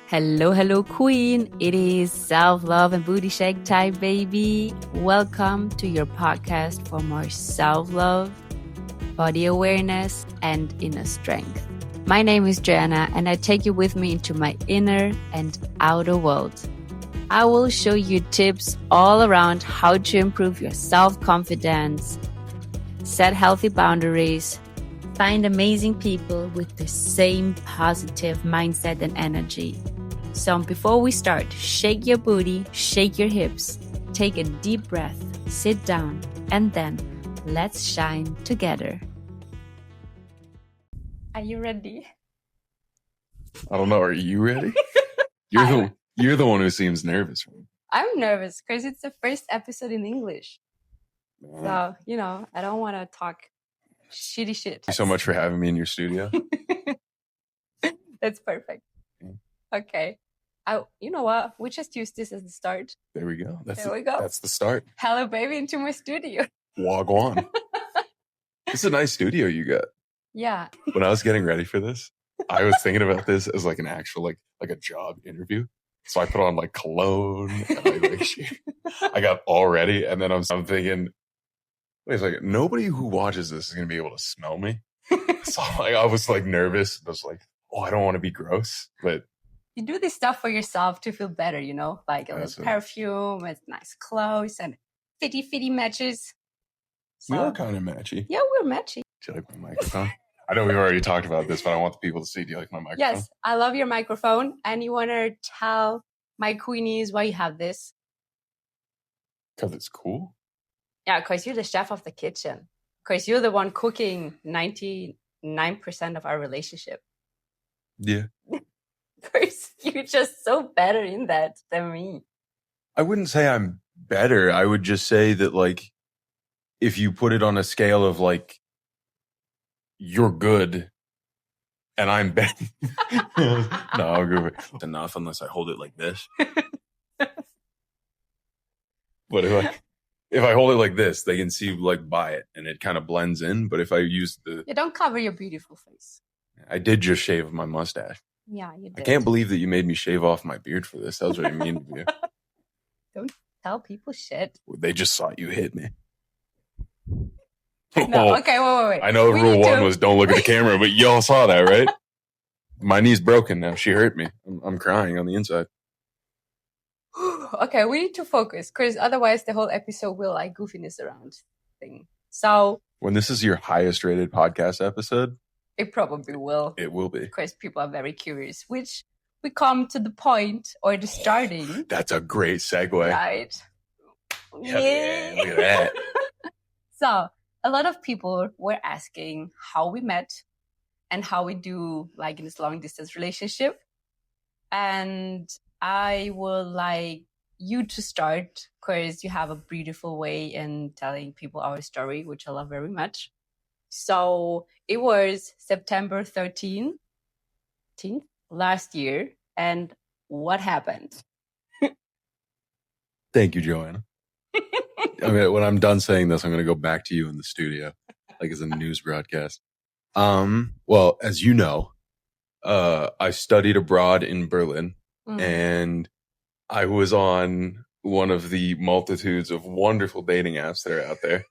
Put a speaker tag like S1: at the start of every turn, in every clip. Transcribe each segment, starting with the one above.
S1: Hello, hello, queen. It is self-love and booty shake time, baby. Welcome to your podcast for more self-love, body awareness, and inner strength. My name is Joanna, and I take you with me into my inner and outer world. I will show you tips all around how to improve your self-confidence, set healthy boundaries, find amazing people with the same positive mindset and energy. So before we start, shake your booty, shake your hips, take a deep breath, sit down, and then let's shine together. Are you ready?
S2: I don't know. Are you ready? You're the one who seems nervous.
S1: I'm nervous because it's the first episode in English. So, I don't want to talk shitty shit.
S2: Thank you so much for having me in your studio.
S1: That's perfect. Okay. You know what? We just use this as the start.
S2: There we go.
S1: That's
S2: the start.
S1: Hello, baby, into my studio.
S2: Wagwan. It's a nice studio you got.
S1: Yeah.
S2: When I was getting ready for this, I was thinking about this as like an actual like a job interview. So I put on like cologne and I got all ready, and then I'm thinking, wait a second, nobody who watches this is gonna be able to smell me. So I was like nervous. I was like, oh, I don't want to be gross, but
S1: you do this stuff for yourself to feel better, like a little perfume with nice clothes and fitty matches.
S2: So, we are kind of matchy.
S1: Yeah, we're matchy.
S2: Do you like my microphone? I know we've already talked about this, but I want the people to see. Do you like my microphone?
S1: Yes, I love your microphone. And you want to tell my queenies why you have this?
S2: Because it's cool?
S1: Yeah, because you're the chef of the kitchen. Because you're the one cooking 99% of our relationship.
S2: Yeah.
S1: Because you're just so better in that than me.
S2: I wouldn't say I'm better. I would just say that, like, if you put it on a scale of, like, you're good and I'm bad. No, I'll go with it. Enough unless I hold it like this. But if I hold it like this, they can see like by it and it kind of blends in. But if I use
S1: you don't cover your beautiful face.
S2: I did just shave my mustache.
S1: Yeah, you did.
S2: I can't believe that you made me shave off my beard for this. That was really mean of you.
S1: Don't tell people shit.
S2: They just saw you hit me.
S1: No, okay, wait.
S2: I know rule one was don't look at the camera, but y'all saw that, right? My knee's broken now. She hurt me. I'm crying on the inside.
S1: Okay, we need to focus because otherwise the whole episode will like goofiness around thing. So
S2: when this is your highest rated podcast episode,
S1: it probably will.
S2: It will be.
S1: Because people are very curious, which we come to the point or the starting.
S2: That's a great segue.
S1: Right.
S2: Yeah. Look at that.
S1: So a lot of people were asking how we met and how we do like in this long distance relationship. And I would like you to start because you have a beautiful way in telling people our story, which I love very much. So it was September 13th last year. And what happened?
S2: Thank you, Joanna. I mean, when I'm done saying this, I'm going to go back to you in the studio, like as a news broadcast. Well, as you know, I studied abroad in Berlin, and I was on one of the multitudes of wonderful dating apps that are out there.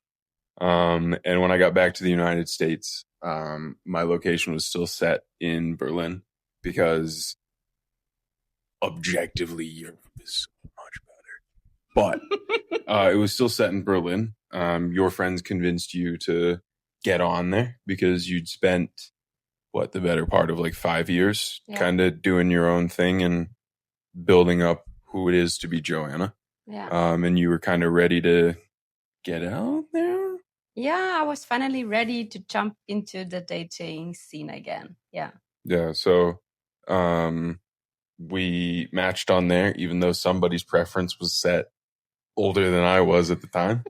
S2: And when I got back to the United States, my location was still set in Berlin because objectively Europe is so much better. But it was still set in Berlin. Your friends convinced you to get on there because you'd spent the better part of like 5 years kind of doing your own thing and building up who it is to be Joanna.
S1: Yeah.
S2: And you were kind of ready to get out there.
S1: Yeah, I was finally ready to jump into the dating scene again. Yeah.
S2: Yeah. So we matched on there, even though somebody's preference was set older than I was at the time.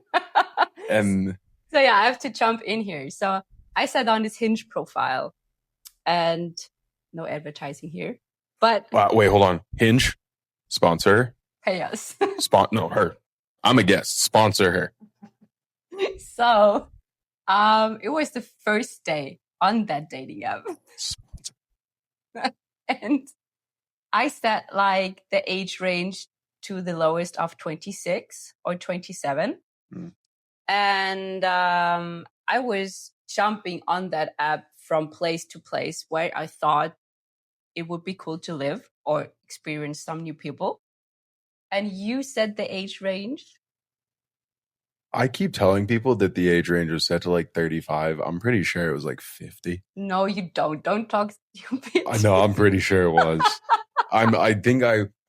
S2: And
S1: so yeah, I have to jump in here. So I sat on this Hinge profile and no advertising here. But
S2: wait, hold on. Hinge, sponsor her.
S1: Pay us.
S2: No, her. I'm a guest. Sponsor her.
S1: So it was the first day on that dating app. And I set like the age range to the lowest of 26 or 27. And I was jumping on that app from place to place where I thought it would be cool to live or experience some new people. And you said the age range.
S2: I keep telling people that the age range was set to like 35. I'm pretty sure it was like 50.
S1: No, you don't. Don't talk stupid.
S2: I know. I'm pretty sure it was.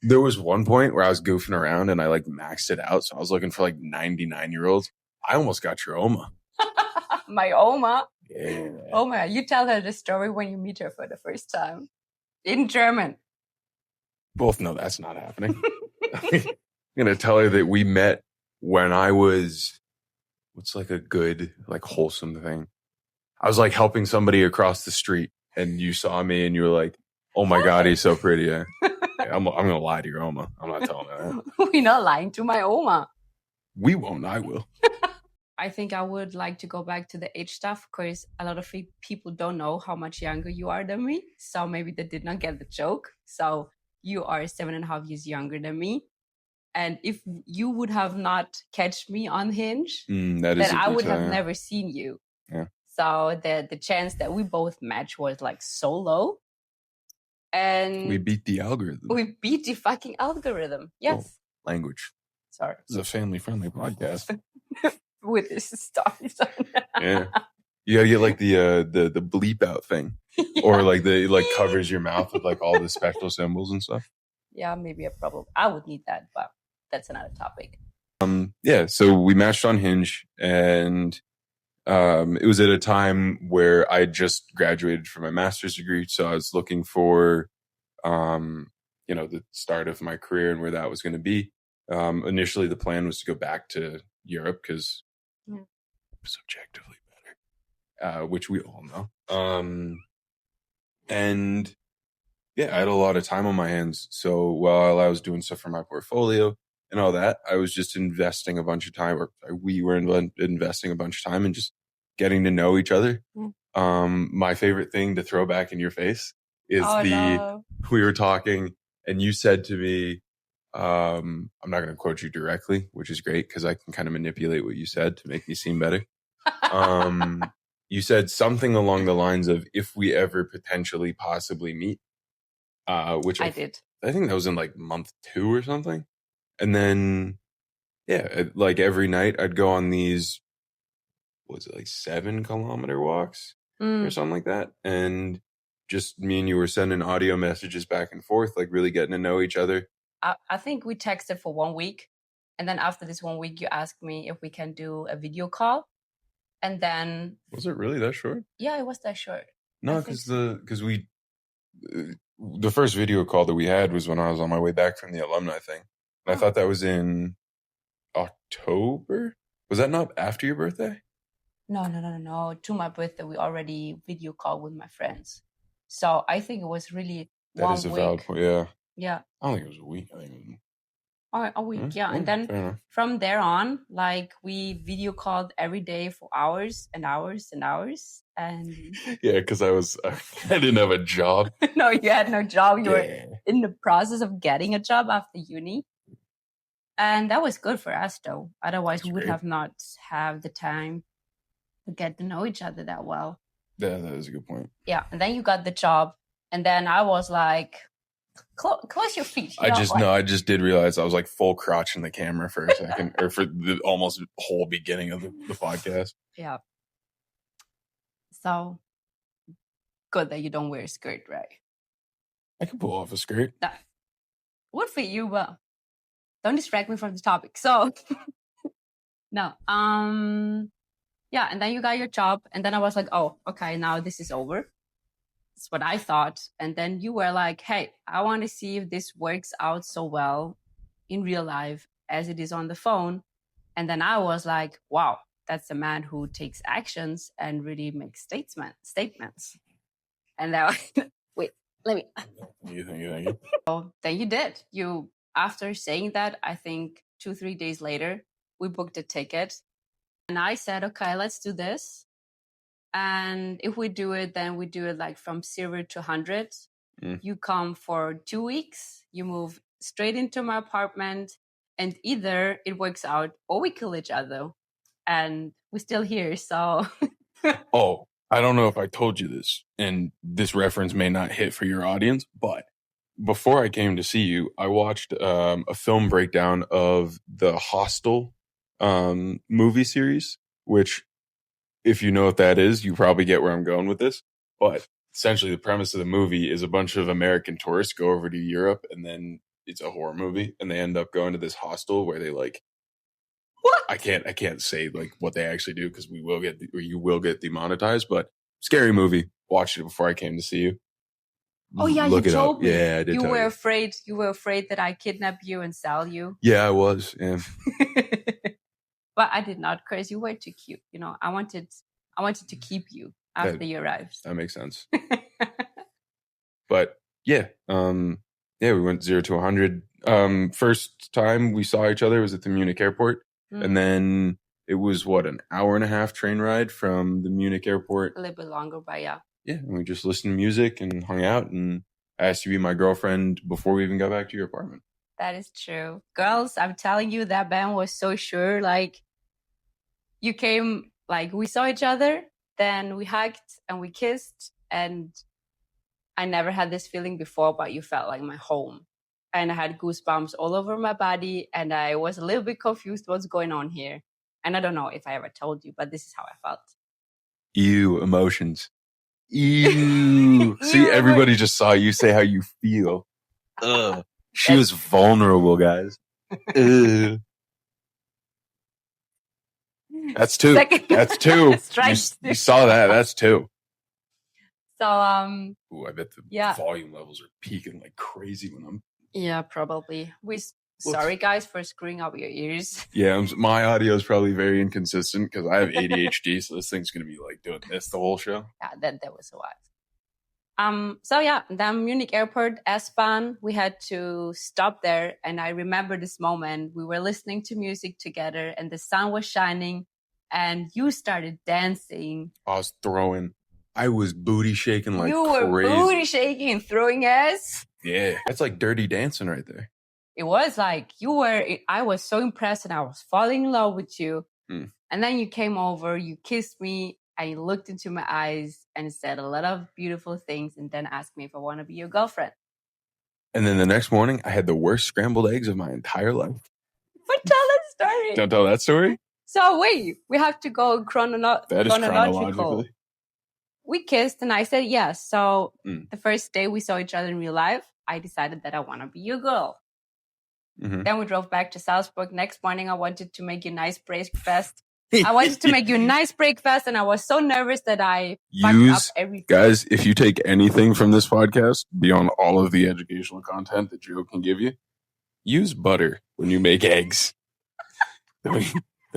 S2: There was one point where I was goofing around and I like maxed it out. So I was looking for like 99-year-olds. I almost got your Oma.
S1: My Oma?
S2: Yeah.
S1: Oma, you tell her the story when you meet her for the first time. In German.
S2: Both know that's not happening. I'm going to tell her that we met when I was, what's like a good, like wholesome thing? I was like helping somebody across the street and you saw me and you were like, oh my God, he's so pretty. Yeah. I'm going to lie to your Oma. I'm not telling her that.
S1: We're not lying to my Oma.
S2: We won't. I will.
S1: I think I would like to go back to the age stuff because a lot of people don't know how much younger you are than me. So maybe they did not get the joke. So you are 7.5 years younger than me. And if you would have not catched me on Hinge, then I would have never seen you.
S2: Yeah.
S1: So the chance that we both match was like so low. And
S2: we beat the algorithm.
S1: We beat the fucking algorithm. Yes.
S2: Oh, language.
S1: Sorry.
S2: This is a family-friendly podcast.
S1: With this stuff.
S2: Yeah. You gotta get like the bleep out thing. Yeah. Or like it like covers your mouth with like all the special symbols and stuff.
S1: Yeah, maybe I would need that, but that's another topic.
S2: Yeah, so we matched on Hinge and it was at a time where I just graduated from my master's degree. So I was looking for the start of my career and where that was going to be. Initially the plan was to go back to Europe because it's objectively better, which we all know. And yeah, I had a lot of time on my hands. So while I was doing stuff for my portfolio and all that, I was just investing a bunch of time, or we were investing a bunch of time and just getting to know each other. My favorite thing to throw back in your face is we were talking and you said to me, I'm not going to quote you directly, which is great because I can kind of manipulate what you said to make me seem better. You said something along the lines of, if we ever potentially possibly meet, which I did. I think that was in like month 2 or something. And then, yeah, like every night I'd go on these, was it like 7-kilometer walks or something like that? And just me and you were sending audio messages back and forth, like really getting to know each other.
S1: I think we texted for 1 week. And then after this 1 week, you asked me if we can do a video call. And then...
S2: Was it really that short?
S1: Yeah, it was that short.
S2: No, because the first video call that we had was when I was on my way back from the alumni thing. And I thought that was in October. Was that not after your birthday?
S1: No. To my birthday, we already video called with my friends. So I think it was really 1 week. That is a valid point, yeah. Yeah.
S2: I don't think it was a week. I think it was...
S1: A week, yeah. And then from there on, like we video called every day for hours and hours and hours. And
S2: yeah, because I didn't have a job.
S1: No, you had no job. You were in the process of getting a job after uni. And that was good for us though. Otherwise we would have not have the time to get to know each other that well.
S2: Yeah, that is a good point.
S1: Yeah. And then you got the job. And then I was like, close your feet.
S2: I just did realize I was like full crotch in the camera for a second, or for the almost whole beginning of the podcast.
S1: Yeah. So good that you don't wear a skirt, right?
S2: I can pull off a skirt.
S1: That would fit you well. Don't distract me from the topic. So no. Yeah, and then you got your job, and then I was like, oh, okay, now this is over. That's what I thought. And then you were like, hey, I want to see if this works out so well in real life as it is on the phone. And then I was like, wow, that's a man who takes actions and really makes statements. And then, wait, let me.
S2: You.
S1: So then you did. After saying that, I think 2-3 days later, we booked a ticket. And I said, okay, let's do this. And if we do it, then we do it like from 0 to 100. You come for 2 weeks, you move straight into my apartment, and either it works out or we kill each other. And we're still here, so...
S2: Oh, I don't know if I told you this, and this reference may not hit for your audience, but before I came to see you, I watched a film breakdown of the Hostel movie series, which, if you know what that is, you probably get where I'm going with this. But essentially, the premise of the movie is a bunch of American tourists go over to Europe, and then it's a horror movie, and they end up going to this hostel where they like...
S1: What?
S2: I can't say like what they actually do because you will get demonetized, but scary movie. Watched it before I came to see you.
S1: Oh yeah,
S2: Look
S1: you
S2: it
S1: told
S2: up.
S1: me.
S2: Yeah, I did.
S1: You
S2: tell
S1: were
S2: you.
S1: afraid. You were afraid that I kidnap you and sell you.
S2: Yeah, I was. Yeah.
S1: But I did not, because you were too cute. You know, I wanted to keep you after you arrived.
S2: That makes sense. But yeah, we went 0 to 100. First time we saw each other was at the Munich airport, and then it was an hour and a half train ride from the Munich airport.
S1: A little bit longer, but yeah.
S2: Yeah, and we just listened to music and hung out, and I asked you to be my girlfriend before we even got back to your apartment.
S1: That is true. Girls, I'm telling you, that band was so sure. Like, you came, like, we saw each other, then we hugged and we kissed, and I never had this feeling before, but you felt like my home. And I had goosebumps all over my body, and I was a little bit confused what's going on here. And I don't know if I ever told you, but this is how I felt.
S2: Ew, emotions. Ew. See, everybody just saw you say how you feel. Ugh. She was vulnerable, guys. Ugh. That's 2. That's 2. You saw that. That's 2.
S1: So,
S2: Ooh, I bet the volume levels are peaking like crazy when I'm...
S1: Yeah, probably. Sorry, guys, for screwing up your ears.
S2: Yeah, my audio is probably very inconsistent because I have ADHD, so this thing's going to be like doing this the whole show.
S1: Yeah, that was a lot. So yeah, the Munich airport, S-Bahn, we had to stop there. And I remember this moment. We were listening to music together and the sun was shining and you started dancing.
S2: I was throwing. I was booty shaking like crazy.
S1: You were booty shaking and throwing ass.
S2: Yeah, that's like dirty dancing right there.
S1: It was like I was so impressed and I was falling in love with you. And then you came over, you kissed me, and you looked into my eyes and said a lot of beautiful things and then asked me if I want to be your girlfriend.
S2: And then the next morning, I had the worst scrambled eggs of my entire life.
S1: But tell that story.
S2: Don't tell that story?
S1: So wait, we have to go
S2: That is chronologically.
S1: We kissed and I said yes. So the first day we saw each other in real life, I decided that I want to be your girl. Then we drove back to Salzburg. Next morning, I wanted to make you a nice breakfast. I wanted to make you a nice breakfast, and I was so nervous that I fucked up everything. Guys,
S2: if you take anything from this podcast, beyond all of the educational content that Joe can give you, use butter when you make eggs. Don't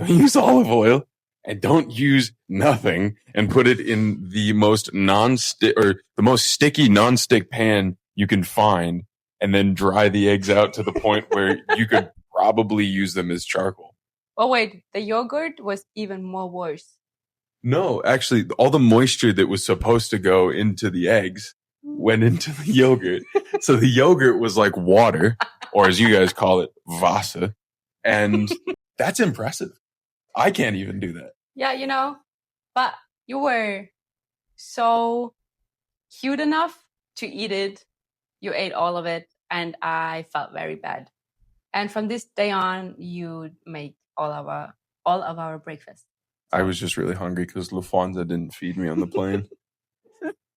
S2: use olive oil, and don't use nothing and put it in the most sticky non-stick pan you can find. And then dry the eggs out to the point where you could probably use them as charcoal.
S1: Oh, wait, the yogurt was even more worse.
S2: No, actually, all the moisture that was supposed to go into the eggs went into the yogurt. So the yogurt was like water, or as you guys call it, Wasser. And that's impressive. I can't even do that.
S1: Yeah, but you were so cute enough to eat it. You ate all of it, and I felt very bad. And from this day on, you make all of our breakfast.
S2: I was just really hungry because Lufthansa didn't feed me on the plane.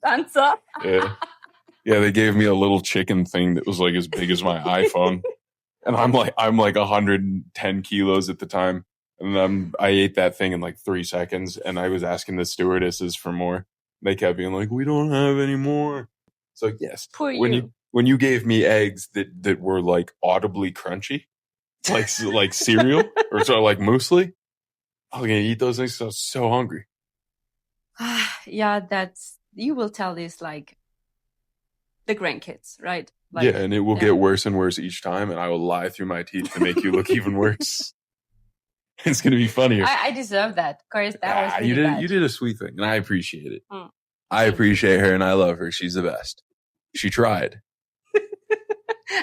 S1: Lufthansa?
S2: Yeah, they gave me a little chicken thing that was like as big as my iPhone, and I'm like 110 kilos at the time, and I ate that thing in like 3 seconds, and I was asking the stewardesses for more. They kept being like, "We don't have any more." So yes, when you gave me eggs that were like audibly crunchy, like cereal or sort of like muesli, I was gonna eat those things. So I was so hungry.
S1: Yeah, you will tell this like the grandkids, right? Like,
S2: yeah, and it will get worse and worse each time, and I will lie through my teeth to make you look even worse. It's gonna be funnier.
S1: I deserve that. Of course, that was really bad.
S2: You did a sweet thing, and I appreciate it. I appreciate her, and I love her. She's the best. She tried.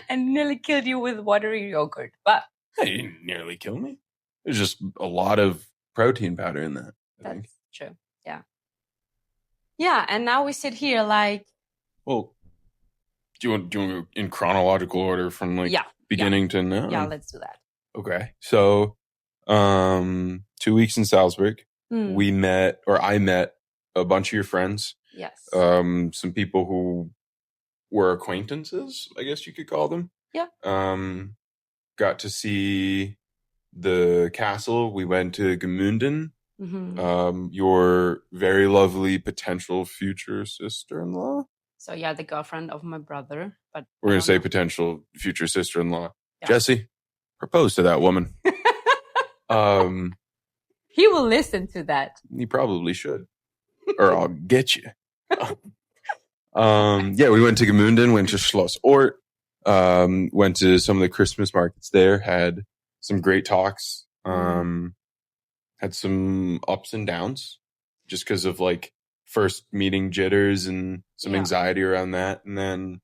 S1: And nearly killed you with watery yogurt. But
S2: Hey, you didn't nearly kill me. There's just a lot of protein powder in that.
S1: That's true. Yeah. Yeah, and now we sit here like.
S2: Well, do you want to go in chronological order from like beginning to now?
S1: Yeah, let's do that.
S2: Okay. So, 2 weeks in Salzburg, I met a bunch of your friends.
S1: Yes.
S2: Some people who were acquaintances, I guess you could call them.
S1: Yeah.
S2: Got to see the castle. We went to Gemünden.
S1: Mm-hmm.
S2: Your very lovely potential future sister-in-law.
S1: So yeah, the girlfriend of my brother. But
S2: we're gonna say potential future sister-in-law. Yeah. Jesse, propose to that woman.
S1: He will listen to that.
S2: He probably should, or I'll get you. Yeah, we went to Gemünden, went to Schloss Ort, went to some of the Christmas markets there, had some great talks, had some ups and downs just because of like first meeting jitters and some anxiety around that. And then,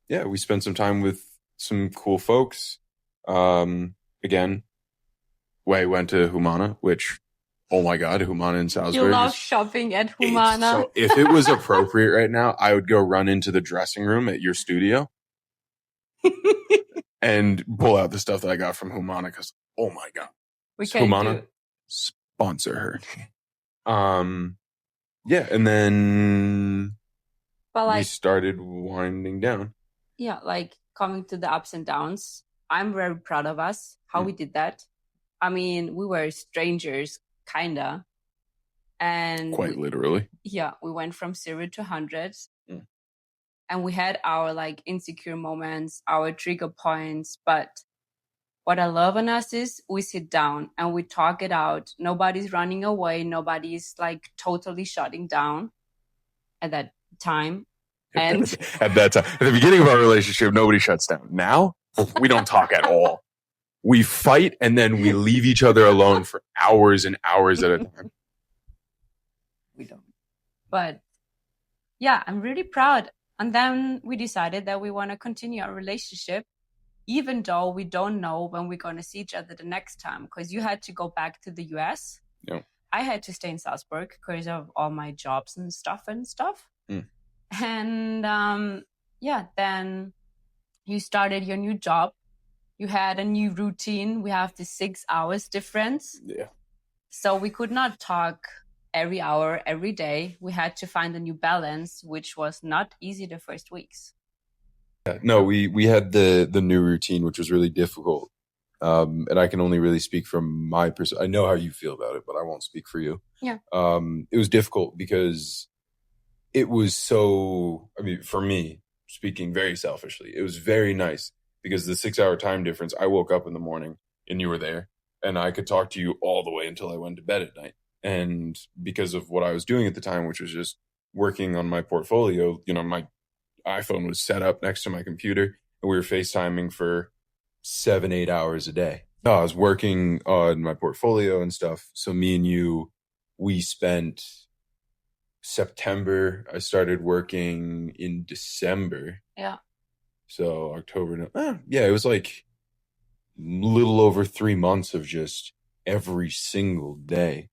S2: we spent some time with some cool folks. Again, I went to Humana, which, oh my God, Humana in Salzburg.
S1: You love shopping at Humana.
S2: So if it was appropriate right now, I would go run into the dressing room at your studio and pull out the stuff that I got from Humana because, oh my God. Humana, sponsor her. And then we started winding down.
S1: Yeah, like coming to the ups and downs. I'm very proud of us, how we did that. I mean, we were strangers, kinda. And
S2: quite literally.
S1: Yeah, we went from 0 to 100. And we had our like insecure moments, our trigger points. But what I love on us is we sit down and we talk it out. Nobody's running away. Nobody's like totally shutting down at that time. And
S2: at that time, at the beginning of our relationship, nobody shuts down. Now we don't talk at all. We fight and then we leave each other alone for hours and hours at a time.
S1: We don't. But yeah, I'm really proud. And then we decided that we want to continue our relationship, even though we don't know when we're going to see each other the next time. Because you had to go back to the US.
S2: Yeah.
S1: I had to stay in Salzburg because of all my jobs and stuff. And then you started your new job. You had a new routine. We have the 6 hours difference.
S2: Yeah.
S1: So we could not talk every hour, every day. We had to find a new balance, which was not easy the first weeks.
S2: No, we had the new routine, which was really difficult. And I can only really speak from my perspective. I know how you feel about it, but I won't speak for you.
S1: Yeah.
S2: It was difficult because it was so, I mean, for me, speaking very selfishly, it was very nice because the 6 hour time difference, I woke up in the morning and you were there and I could talk to you all the way until I went to bed at night. And because of what I was doing at the time, which was just working on my portfolio, you know, my iPhone was set up next to my computer and we were FaceTiming for 7-8 hours a day. I was working on my portfolio and stuff. So me and you, we spent September. I started working in December.
S1: Yeah.
S2: So October. It was like a little over 3 months of just every single day.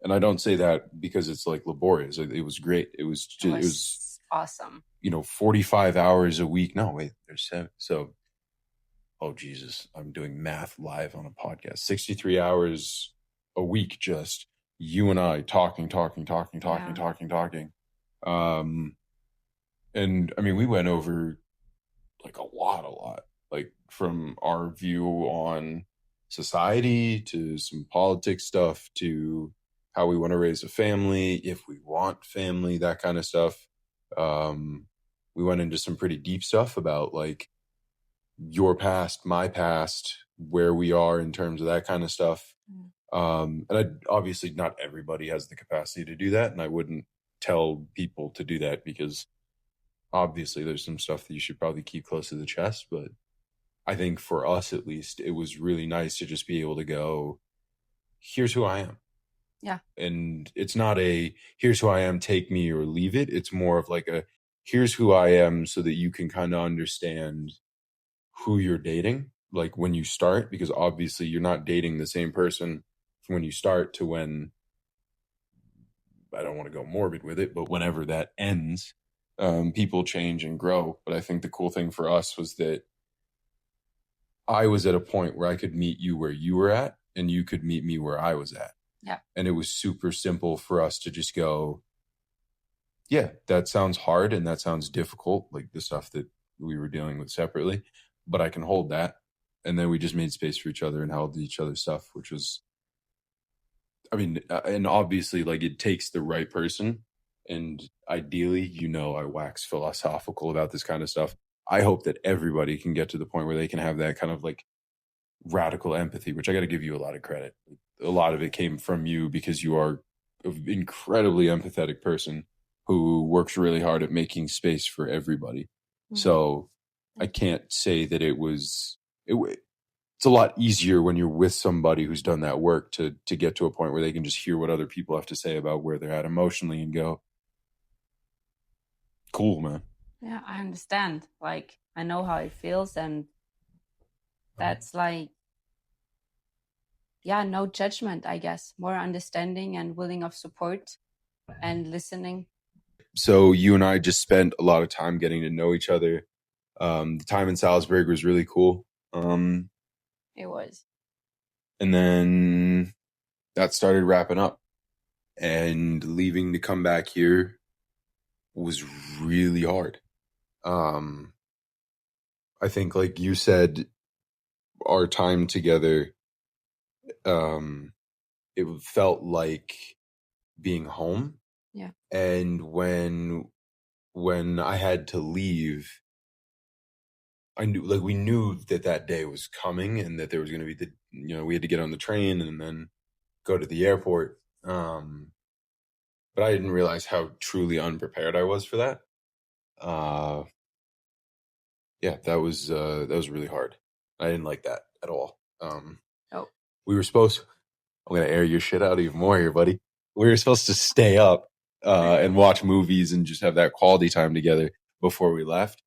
S2: And I don't say that because it's like laborious. It was great. It was
S1: awesome.
S2: 45 hours a week. No, wait, there's 7. So, oh Jesus, I'm doing math live on a podcast. 63 hours a week, just you and I talking. And I mean, we went over like a lot, like from our view on society to some politics stuff to how we want to raise a family, if we want family, that kind of stuff. We went into some pretty deep stuff about like your past, my past, where we are in terms of that kind of stuff. And obviously not everybody has the capacity to do that. And I wouldn't tell people to do that because obviously there's some stuff that you should probably keep close to the chest. But I think for us, at least, it was really nice to just be able to go, here's who I am.
S1: Yeah.
S2: And it's not a, here's who I am, take me or leave it. It's more of like a, here's who I am so that you can kind of understand who you're dating, like when you start, because obviously you're not dating the same person from when you start to when, I don't want to go morbid with it, but whenever that ends, people change and grow. But I think the cool thing for us was that I was at a point where I could meet you where you were at and you could meet me where I was at.
S1: Yeah.
S2: And it was super simple for us to just go, yeah, that sounds hard and that sounds difficult, like the stuff that we were dealing with separately, but I can hold that. And then we just made space for each other and held each other's stuff, which was, I mean, and obviously, like, it takes the right person. And ideally, I wax philosophical about this kind of stuff. I hope that everybody can get to the point where they can have that kind of like radical empathy, which I got to give you a lot of credit. A lot of it came from you because you are an incredibly empathetic person who works really hard at making space for everybody. Mm-hmm. So I can't say that it's a lot easier when you're with somebody who's done that work to get to a point where they can just hear what other people have to say about where they're at emotionally and go, cool, man.
S1: Yeah, I understand. Like, I know how it feels, and that's like, yeah, no judgment, I guess. More understanding and willing of support and listening.
S2: So you and I just spent a lot of time getting to know each other. The time in Salzburg was really cool.
S1: It was.
S2: And then that started wrapping up. And leaving to come back here was really hard. I think, like you said, our time together, it felt like being home.
S1: Yeah.
S2: And when I had to leave, we knew that day was coming and that there was going to be we had to get on the train and then go to the airport. But I didn't realize how truly unprepared I was for that. Yeah, that was really hard. I didn't like that at all. We were supposed, I'm going to air your shit out even more here, buddy. We were supposed to stay up and watch movies and just have that quality time together before we left.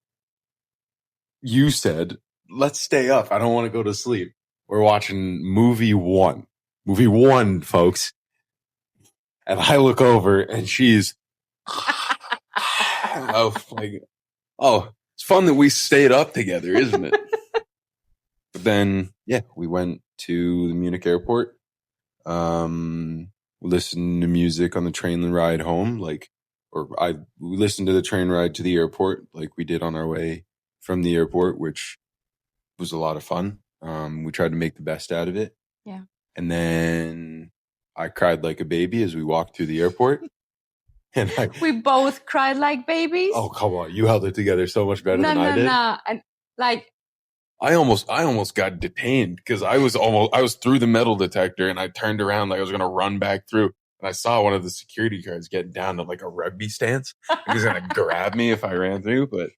S2: You said, let's stay up. I don't want to go to sleep. We're watching movie one, folks. And I look over and she's, it's fun that we stayed up together, isn't it? But then, yeah, we went to the Munich airport. Listened to music on the train ride home, we listened to the train ride to the airport, like we did on our way from the airport, which was a lot of fun. We tried to make the best out of it.
S1: Yeah.
S2: And then I cried like a baby as we walked through the airport. And
S1: we both cried like babies.
S2: Oh, come on. You held it together so much better than I did.
S1: No. And like,
S2: I almost got detained because I was through the metal detector and I turned around like I was going to run back through. And I saw one of the security guards getting down to like a rugby stance. He was going to grab me if I ran through, but.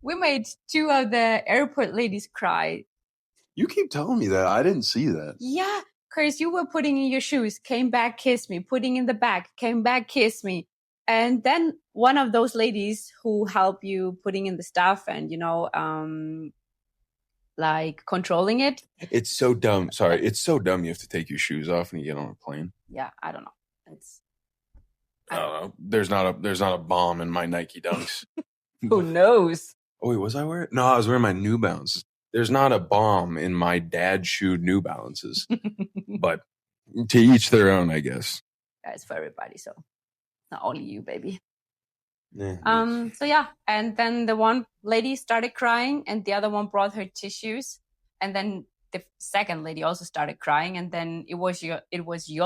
S1: We made two of the airport ladies cry.
S2: You keep telling me that. I didn't see that.
S1: Yeah. Chris, you were putting in your shoes, came back, kissed me, putting in the bag, came back, kissed me. And then one of those ladies who help you putting in the stuff and, like controlling it.
S2: It's so dumb. Sorry. It's so dumb. You have to take your shoes off when you get on a plane.
S1: Yeah. I don't know.
S2: I don't know. There's not a bomb in my Nike Dunks.
S1: Who knows?
S2: Oh, wait, was I wearing? No, I was wearing my New Balances. There's not a bomb in my dad's shoe New Balances. But to each their own, I guess.
S1: Yeah, it's for everybody. So not only you, baby.
S2: Yeah,
S1: So yeah. And then the one lady started crying and the other one brought her tissues. And then the second lady also started crying. And then it was your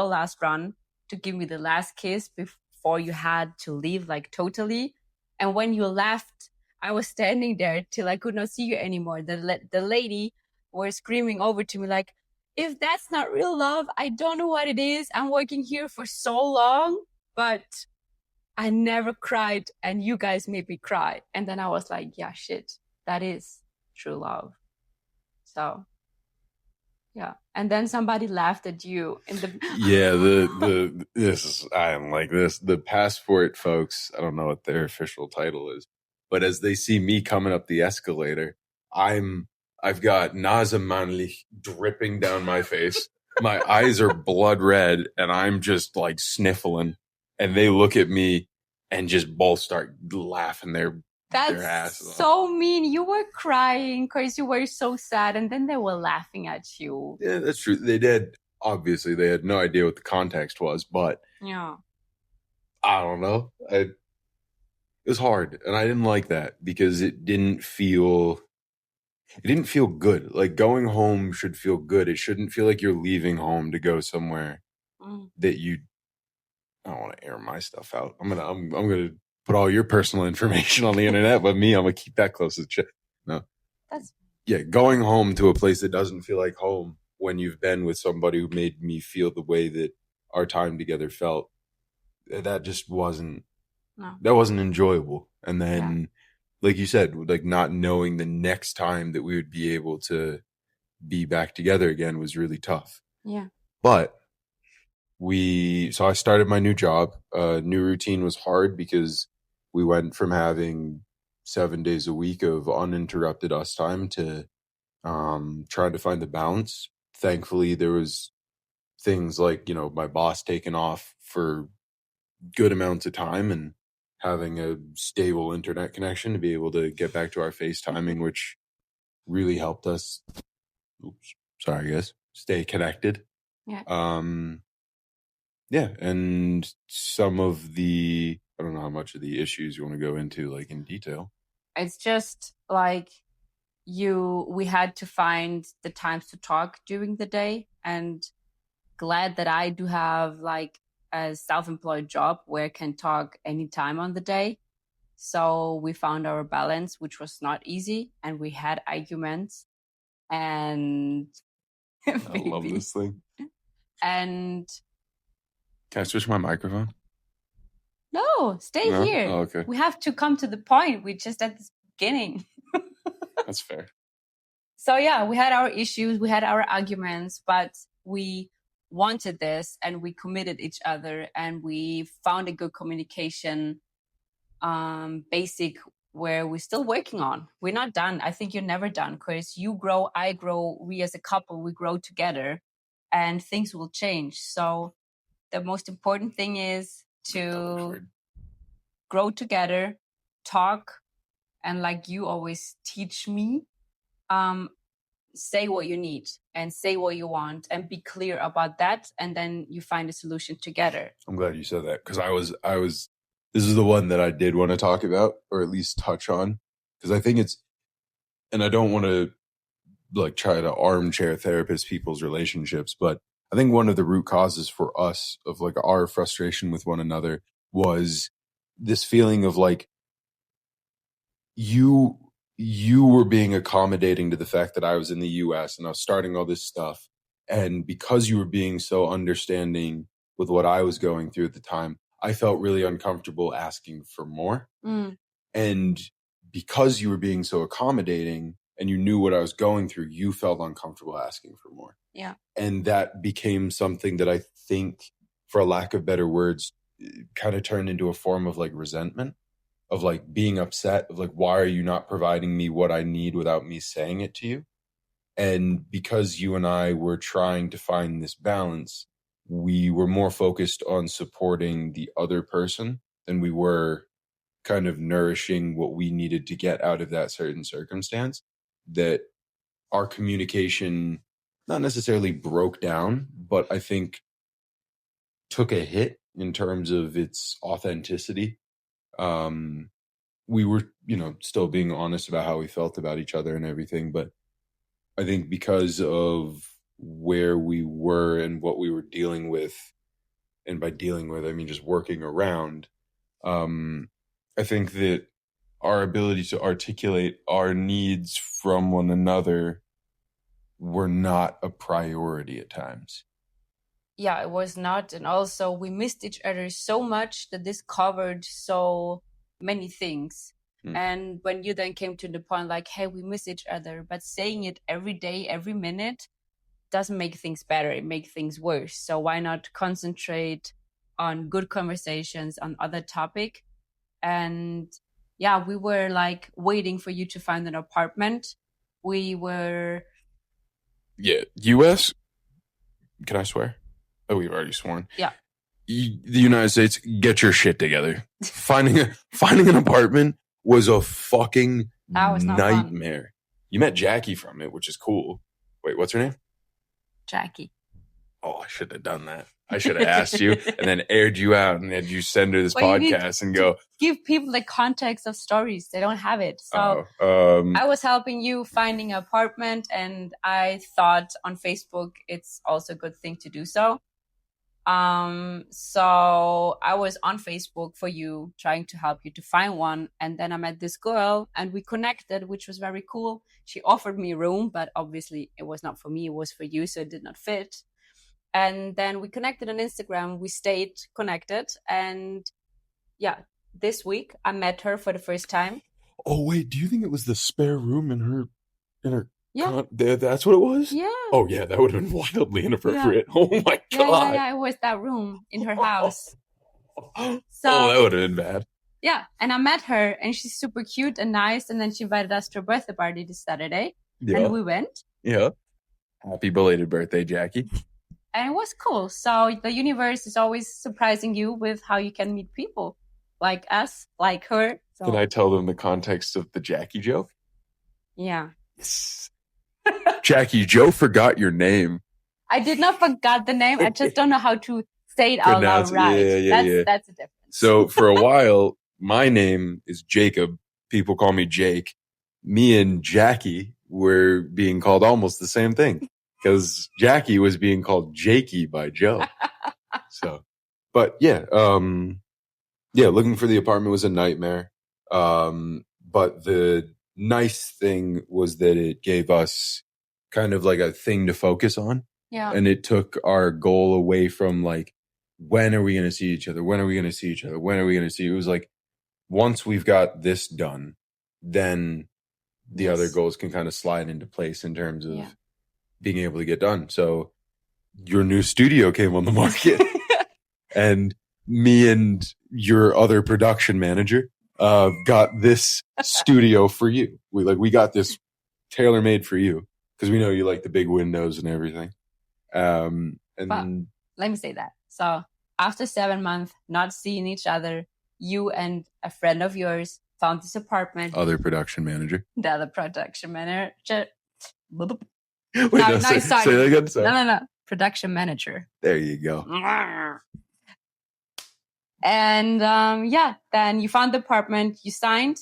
S1: last run to give me the last kiss before you had to leave, like totally. And when you left, I was standing there till I could not see you anymore. The lady was screaming over to me like, if that's not real love, I don't know what it is. I'm working here for so long, but I never cried and you guys made me cry. And then I was like, yeah, shit, that is true love. So Yeah. And then somebody laughed at you in the
S2: I am like this. The passport folks, I don't know what their official title is, but as they see me coming up the escalator, I've got Nasemanlich dripping down my face. My eyes are blood red and I'm just like sniffling, and they look at me and just both start laughing their asses
S1: That's
S2: off.
S1: so mean. You were crying because you were so sad, and then they were laughing at you.
S2: Yeah, that's true. They did. Obviously, they had no idea what the context was, but
S1: Yeah.
S2: I don't know. It was hard, and I didn't like that because it didn't feel good. Like, going home should feel good. It shouldn't feel like you're leaving home to go somewhere that you. I don't want to air my stuff out. I'm gonna put all your personal information on the internet, but I'm gonna keep that close to the chest. No, going home to a place that doesn't feel like home when you've been with somebody who made me feel the way that our time together felt, that just wasn't enjoyable. And then, like you said, like not knowing the next time that we would be able to be back together again was really tough.
S1: Yeah.
S2: But so I started my new job. New routine was hard because we went from having 7 days a week of uninterrupted us time to trying to find the balance. Thankfully, there was things like, my boss taking off for good amounts of time and having a stable internet connection to be able to get back to our FaceTiming, which really helped us. Oops, sorry guys. Stay connected.
S1: Yeah.
S2: Yeah, and some of the, I don't know how much of the issues you want to go into like in detail.
S1: It's just like we had to find the times to talk during the day, and glad that I do have like a self-employed job where I can talk anytime on the day. So we found our balance, which was not easy, and we had arguments. And
S2: I love this thing.
S1: And
S2: can I switch my microphone?
S1: No, stay here.
S2: Oh, okay.
S1: We have to come to the point. We're just at the beginning.
S2: That's fair.
S1: So yeah, we had our issues, we had our arguments, but we wanted this and we committed each other and we found a good communication basic where we're still working on. We're not done. I think you're never done because you grow, I grow, we as a couple, we grow together and things will change. So the most important thing is to grow together, talk, and like you always teach me, say what you need and say what you want and be clear about that, and then you find a solution together.
S2: I'm glad you said that because I was this is the one that I did want to talk about or at least touch on, because I think it's, and I don't want to like try to armchair therapist people's relationships, but I think one of the root causes for us of like our frustration with one another was this feeling of like you were being accommodating to the fact that I was in the US and I was starting all this stuff. And because you were being so understanding with what I was going through at the time, I felt really uncomfortable asking for more. And because you were being so accommodating and you knew what I was going through, you felt uncomfortable asking for more.
S1: Yeah.
S2: And that became something that I think, for a lack of better words, kind of turned into a form of like resentment, of like being upset, of like, why are you not providing me what I need without me saying it to you? And because you and I were trying to find this balance, we were more focused on supporting the other person than we were kind of nourishing what we needed to get out of that certain circumstance, that our communication not necessarily broke down, but I think took a hit in terms of its authenticity. We were, still being honest about how we felt about each other and everything, but I think because of where we were and what we were dealing with, and by dealing with, I mean just working around, I think that our ability to articulate our needs from one another were not a priority at times.
S1: Yeah, it was not. And also we missed each other so much that this covered so many things. And when you then came to the point like, hey, we miss each other, but saying it every day, every minute doesn't make things better. It makes things worse. So why not concentrate on good conversations on other topic? And yeah, we were like waiting for you to find an apartment. We were.
S2: Yeah. U.S. Can I swear? Oh, we've already sworn.
S1: Yeah.
S2: The United States, get your shit together. Finding an apartment was a fucking nightmare. Fun. You met Jackie from it, which is cool. Wait, what's her name?
S1: Jackie.
S2: Oh, I should have done that. I should have asked you and then aired you out and had you send her this podcast and go.
S1: Give people the context of stories. They don't have it. So I was helping you finding an apartment, and I thought on Facebook it's also a good thing to do so. So I was on Facebook for you, trying to help you to find one. And then I met this girl and we connected, which was very cool. She offered me a room, but obviously it was not for me. It was for you. So it did not fit. And then we connected on Instagram. We stayed connected. And yeah, this week I met her for the first time.
S2: Oh, wait, do you think it was the spare room in her yeah. That's what it was?
S1: Yeah.
S2: Oh, yeah, that would have been wildly inappropriate. Yeah. Oh, my God.
S1: Yeah, it was that room in her house.
S2: So, that would have been bad.
S1: Yeah, and I met her, and she's super cute and nice, and then she invited us to her birthday party this Saturday, and we went.
S2: Yeah. Happy belated birthday, Jackie.
S1: And it was cool. So the universe is always surprising you with how you can meet people like us, like her. So.
S2: Can I tell them the context of the Jackie joke?
S1: Yeah.
S2: Jackie, Joe forgot your name.
S1: I did not forget the name. I just don't know how to say it out loud right. That's a difference.
S2: So for a while, my name is Jacob. People call me Jake. Me and Jackie were being called almost the same thing because Jackie was being called Jakey by Joe. So, but yeah, looking for the apartment was a nightmare. But the nice thing was that it gave us kind of like a thing to focus on.
S1: Yeah.
S2: And it took our goal away from like, when are we going to see each other? When are we going to see each other? When are we going to see? It was like, once we've got this done, then the other goals can kind of slide into place in terms of being able to get done. So your new studio came on the market and me and your other production manager got this studio for you. We got this tailor-made for you because we know you like the big windows and everything. And
S1: let me say that. So after 7 months not seeing each other, you and a friend of yours found this apartment.
S2: Other production manager.
S1: The other production manager.
S2: Wait, sorry. Say that again. Sorry.
S1: No. Production manager.
S2: There you go.
S1: And then you found the apartment, you signed,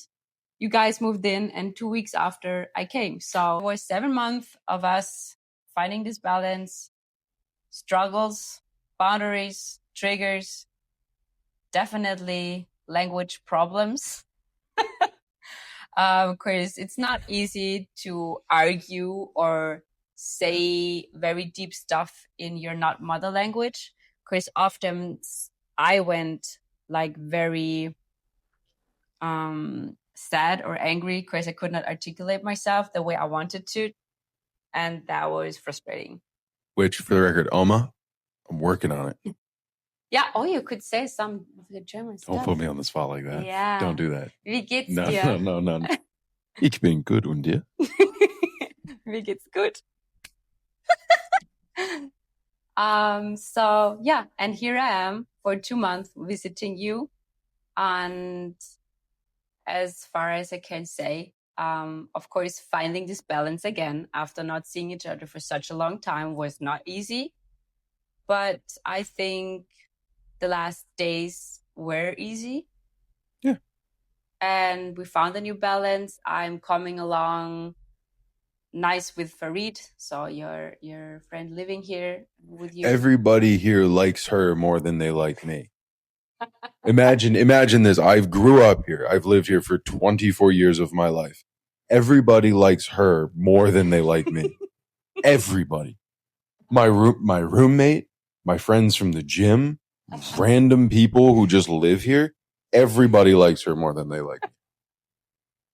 S1: you guys moved in, and 2 weeks after I came. So it was 7 months of us finding this balance, struggles, boundaries, triggers, definitely language problems. Because it's not easy to argue or say very deep stuff in your not mother language. Because often I went like very sad or angry because I could not articulate myself the way I wanted to. And that was frustrating.
S2: Which, for the record, Oma, I'm working on it.
S1: Yeah, or you could say some of the German stuff.
S2: Don't put me on the spot like that.
S1: Yeah.
S2: Don't do that.
S1: Wie geht's dir?
S2: No. Ich bin gut und dir?
S1: Wie geht's gut? So, yeah, and here I am for 2 months visiting you. And as far as I can say, of course, finding this balance again after not seeing each other for such a long time was not easy. But I think the last days were easy.
S2: Yeah.
S1: And we found a new balance. I'm coming along nice with Farid. So your friend living here with you.
S2: Everybody here likes her more than they like me. Imagine this. I grew up here. I've lived here for 24 years of my life. Everybody likes her more than they like me. Everybody. My roommate, my friends from the gym, random people who just live here. Everybody likes her more than they like me.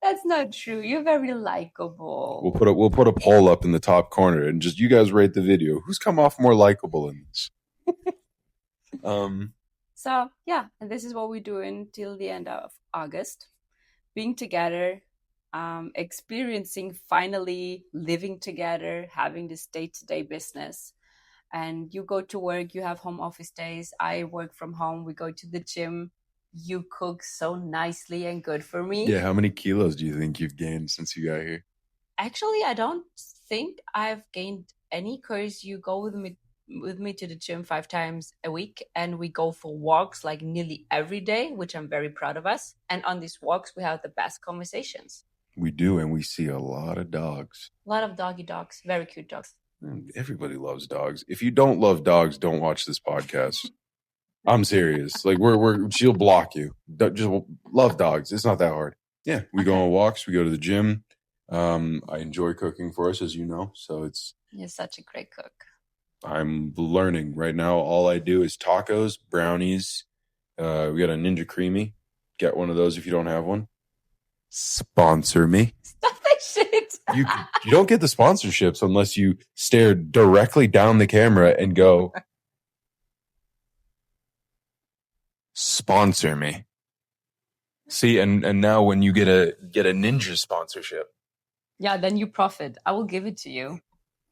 S1: That's not true. You're very likable.
S2: We'll put a poll up in the top corner and just you guys rate the video. Who's come off more likable in this?
S1: So yeah, and this is what we're doing till the end of August. Being together, experiencing finally living together, having this day-to-day business. And you go to work, you have home office days. I work from home. We go to the gym. You cook so nicely and good for me.
S2: Yeah, how many kilos do you think you've gained since you got here?
S1: Actually, I don't think I've gained any because you go with me to the gym 5 times a week, and we go for walks like nearly every day, which I'm very proud of us. And on these walks, we have the best conversations.
S2: We do, and we see a lot of dogs.
S1: A lot of doggy dogs, very cute dogs.
S2: Everybody loves dogs. If you don't love dogs, don't watch this podcast. I'm serious. Like she'll block you. Just love dogs. It's not that hard. Yeah, we go on walks. We go to the gym. I enjoy cooking for us, as you know. So
S1: You're such a great cook.
S2: I'm learning right now. All I do is tacos, brownies. We got a Ninja Creamy. Get one of those if you don't have one. Sponsor me.
S1: Stop that shit.
S2: You don't get the sponsorships unless you stare directly down the camera and go, sponsor me. See, and now when you get a Ninja sponsorship.
S1: Yeah, then you profit. I will give it to you.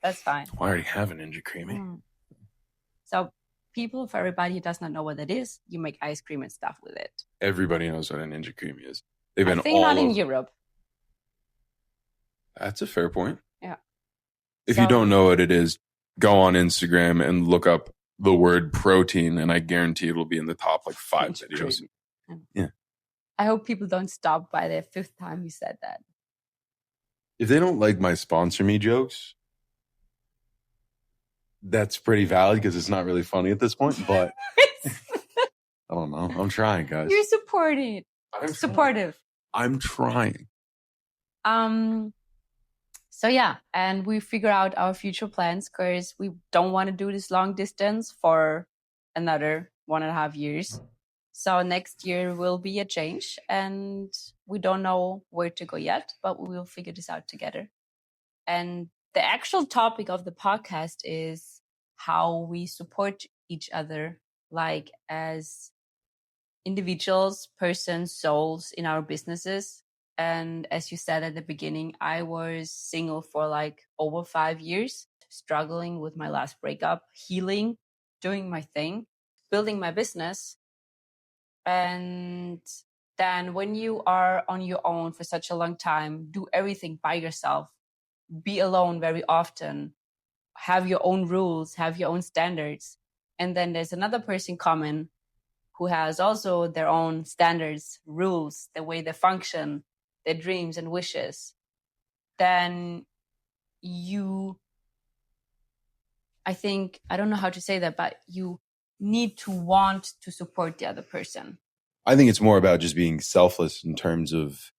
S1: That's fine.
S2: I already have a Ninja Creamy.
S1: So for everybody who does not know what that is, you make ice cream and stuff with it.
S2: Everybody knows what a Ninja Creamy is.
S1: I think not in Europe.
S2: That's a fair point.
S1: Yeah.
S2: If you don't know what it is, go on Instagram and look up the word protein, and I guarantee it'll be in the top 5 videos. Yeah.
S1: I hope people don't stop by the 5th time you said that.
S2: If they don't like my sponsor me jokes, that's pretty valid because it's not really funny at this point, but I don't know. I'm trying, guys.
S1: You're supporting. Supportive.
S2: I'm trying.
S1: So yeah, and we figure out our future plans because we don't want to do this long distance for another 1.5 years. So next year will be a change, and we don't know where to go yet, but we will figure this out together. And the actual topic of the podcast is how we support each other, like as individuals, persons, souls in our businesses. And as you said at the beginning, I was single for over 5 years, struggling with my last breakup, healing, doing my thing, building my business. And then when you are on your own for such a long time, do everything by yourself, be alone very often, have your own rules, have your own standards. And then there's another person coming who has also their own standards, rules, the way they function, their dreams and wishes. Then I don't know how to say that, but you need to want to support the other person.
S2: I think it's more about just being selfless in terms of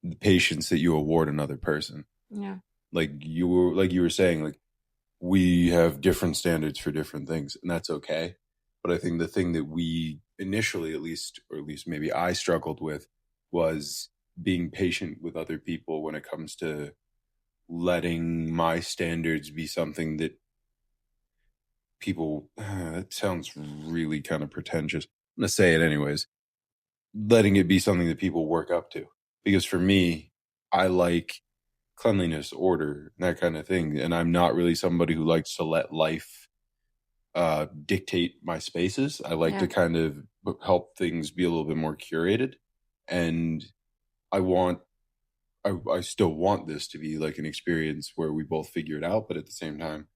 S2: the patience that you award another person.
S1: Yeah.
S2: Like you were saying, we have different standards for different things, and that's okay. But I think the thing that we initially, at least maybe I struggled with, was being patient with other people when it comes to letting my standards be something that people, that sounds really kind of pretentious. I'm going to say it anyways. Letting it be something that people work up to. Because for me, I like cleanliness, order, that kind of thing. And I'm not really somebody who likes to let life dictate my spaces. I like to kind of help things be a little bit more curated. And I still want this to be like an experience where we both figure it out. But at the same time,